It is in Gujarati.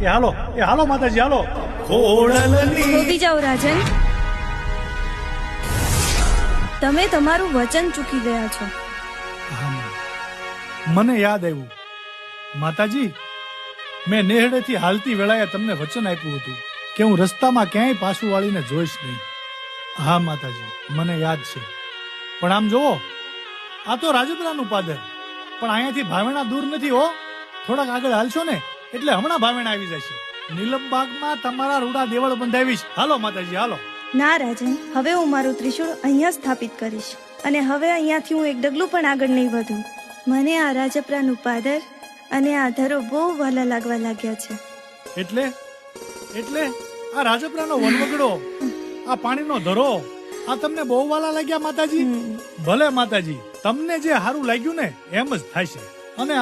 એ હાલો માતાજી હાલો. શોધી જાઓ રાજન, તમે તમારું વચન ચૂકી ગયા છો. મને યાદ આવ્યું માતાજી, મેં નેહડેથી હાલતી વેળાએ તમને વચન આપ્યું હતું કે હું રસ્તામાં ક્યાંય પાછું વાળીને જોઈશ નહીં. હા માતાજી, મને યાદ છે. પણ આમ જોવો, આ તો રાજપરાનું પાદર, પણ અહીંયાથી ભાવેણા દૂર નથી હો. થોડાક આગળ હાલશો ને એટલે હમણાં ભાવેણા આવી જશે. નીલમબાગમાં તમારા રૂડા દેવળ બંધાવીશ. હાલો માતાજી હાલો. ના રાજન, હવે હું મારું ત્રિશૂળ અહીંયા સ્થાપિત કરીશ, અને હવે અહીંયાથી હું એક ડગલું પણ આગળ નહીં વધું. મને આ રાજપરાનું પાદર અને આ ધરો બહુ વહાલા લાગવા લાગ્યા છે. એટલે એટલે આ રાજપરાનો વનવગડો, આ પાણીનો ધરો, આ તમને બહુ વાલા લાગ્યા માતાજી? ભલે માતાજી, તમને જે સારું લાગ્યું ને એમ જ થાય છે. અને